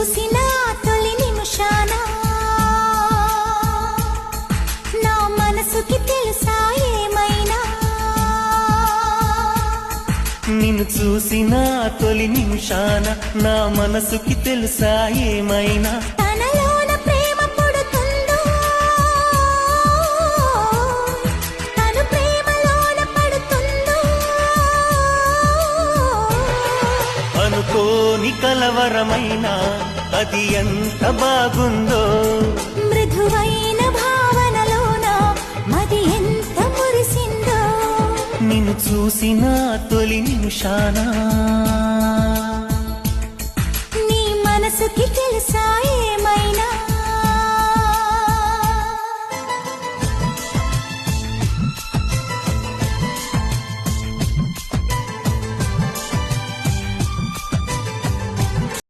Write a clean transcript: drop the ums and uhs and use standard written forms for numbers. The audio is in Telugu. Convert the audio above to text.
చూసిన తొలి నిమిషాన నా మనసుకి తెలుసా ఏమైనా. నిన్ను చూసిన తొలి నిమిషాన నా మనసుకి తెలుసా ఏమైనా. తనలోన ప్రేమ పుడుతుందో తను ప్రేమలోన పడుతుందో. అనుకోని కలవరమైన అది ఎంత బాగుందో. మృదువైన భావనలోన మది ఎంత మురిసిందో. నిన్ను చూసిన తొలి నిమిషాన